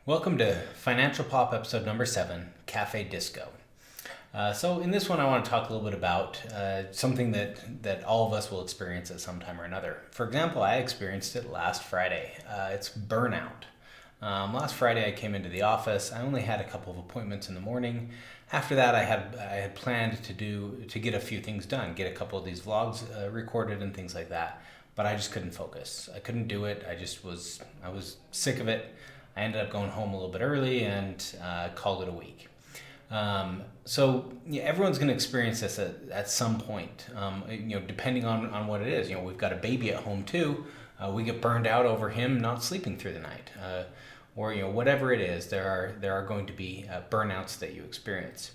Welcome to Financial Pop episode number 7, Cafe Disco. So in this one I want to talk a little bit about something that all of us will experience at some time or another. For example, I experienced it last Friday. It's burnout. Last Friday I came into the office. I only had a couple of appointments in the morning. After that I had planned to get a few things done, get a couple of these vlogs recorded and things like that. But I just couldn't focus. I couldn't do it. I was sick of it. I ended up going home a little bit early and called it a week. Everyone's going to experience this at some point, depending on what it is. We've got a baby at home too. We get burned out over him not sleeping through the night, or whatever it is. There are going to be burnouts that you experience.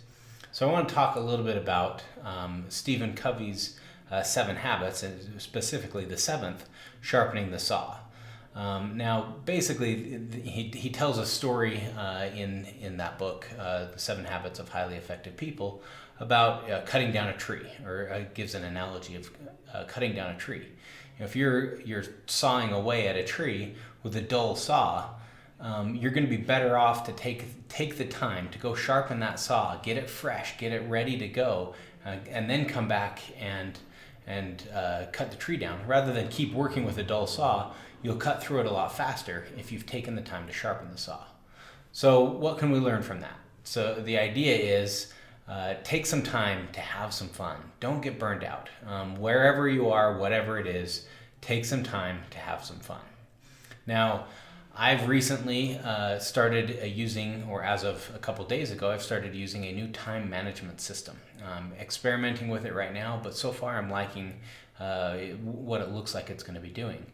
So I want to talk a little bit about Stephen Covey's 7 habits, and specifically the 7th, sharpening the saw. Now, basically, he tells a story in that book, The 7 Habits of Highly Effective People, about cutting down a tree, or gives an analogy of cutting down a tree. If you're sawing away at a tree with a dull saw, you're going to be better off to take the time to go sharpen that saw, get it fresh, get it ready to go, and then come back and cut the tree down. Rather than keep working with a dull saw, you'll cut through it a lot faster if you've taken the time to sharpen the saw. So what can we learn from that? So the idea is take some time to have some fun. Don't get burned out. Wherever you are, whatever it is, take some time to have some fun. Now, I've recently started using, or as of a couple days ago, I've started using a new time management system. Experimenting with it right now, but so far I'm liking what it looks like it's going to be doing.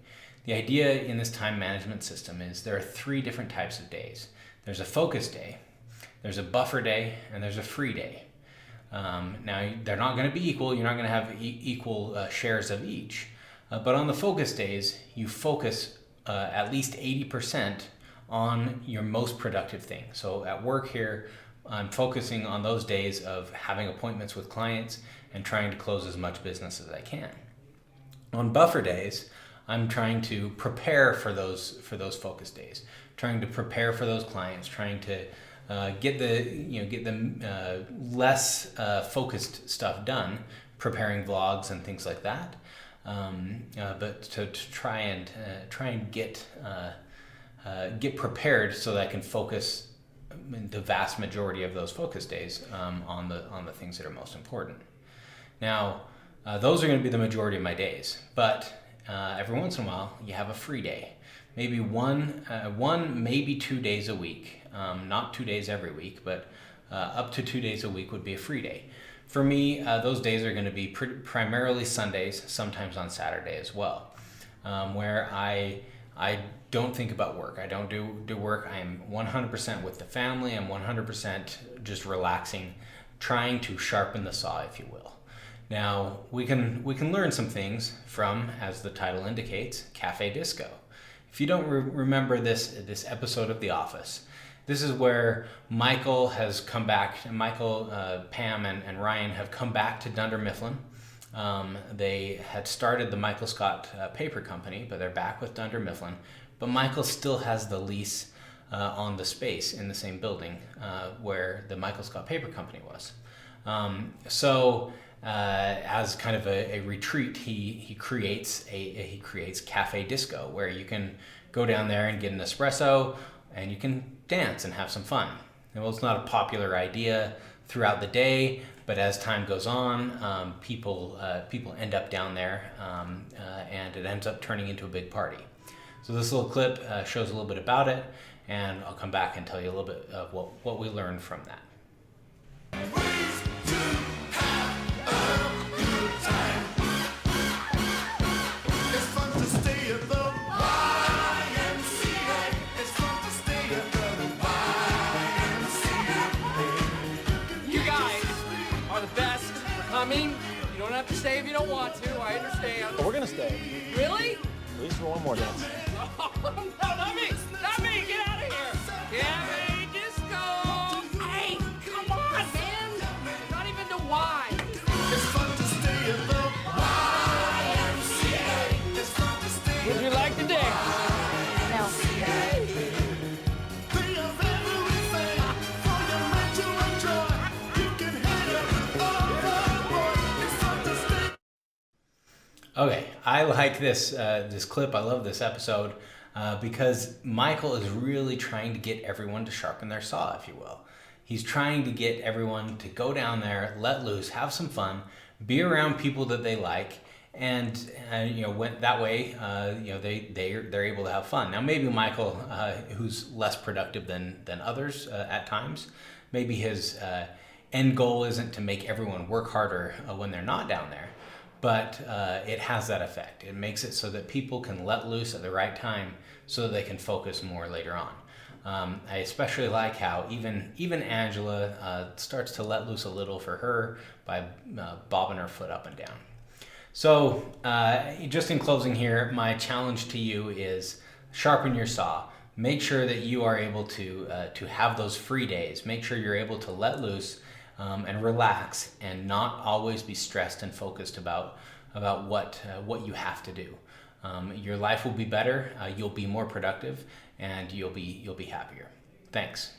The idea in this time management system is there are 3 different types of days. There's a focus day, there's a buffer day, and there's a free day. Now, they're not going to be equal. You're not going to have equal shares of each. But on the focus days, you focus at least 80% on your most productive thing. So at work here, I'm focusing on those days of having appointments with clients and trying to close as much business as I can. On buffer days, I'm trying to prepare for those focus days, trying to prepare for those clients, trying to get the less focused stuff done, preparing vlogs and things like that. But to try and get prepared so that I can focus the vast majority of those focus days on the things that are most important. Now, those are going to be the majority of my days, but every once in a while you have a free day, maybe one, maybe 2 days a week, not 2 days every week, but up to 2 days a week would be a free day. For me, those days are going to be primarily Sundays, sometimes on Saturday as well, where I don't think about work. I don't do work. I'm 100% with the family. I'm 100% just relaxing, trying to sharpen the saw, if you will. Now, we can learn some things from, as the title indicates, Cafe Disco. If you don't remember this episode of The Office, this is where Michael has come back. Michael, Pam, and Ryan have come back to Dunder Mifflin. They had started the Michael Scott Paper Company, but they're back with Dunder Mifflin. But Michael still has the lease on the space in the same building where the Michael Scott Paper Company was. As kind of a retreat, he creates Cafe Disco, where you can go down there and get an espresso, and you can dance and have some fun. And well, it's not a popular idea throughout the day, but as time goes on, people end up down there, and it ends up turning into a big party. So this little clip shows a little bit about it, and I'll come back and tell you a little bit of what we learned from that. You don't have to stay if you don't want to. I understand. But we're gonna stay. Really? At least for one more dance. No, not me! Not me! Get out of here! Cafe Disco! Hey, come on, man! Not even the why. It's fun to stay at the YMCA. It's fun to stay. Would you like to dance? No. The Okay, I like this clip. I love this episode because Michael is really trying to get everyone to sharpen their saw, if you will. He's trying to get everyone to go down there, let loose, have some fun, be around people that they like, and that way they're able to have fun. Now maybe Michael, who's less productive than others at times, maybe his end goal isn't to make everyone work harder when they're not down there. But it has that effect. It makes it so that people can let loose at the right time so that they can focus more later on. I especially like how even Angela starts to let loose a little for her by bobbing her foot up and down. So just in closing here, my challenge to you is sharpen your saw. Make sure that you are able to have those free days. Make sure you're able to let loose and relax and not always be stressed and focused about what you have to do. Your life will be better, you'll be more productive, and you'll be happier. Thanks.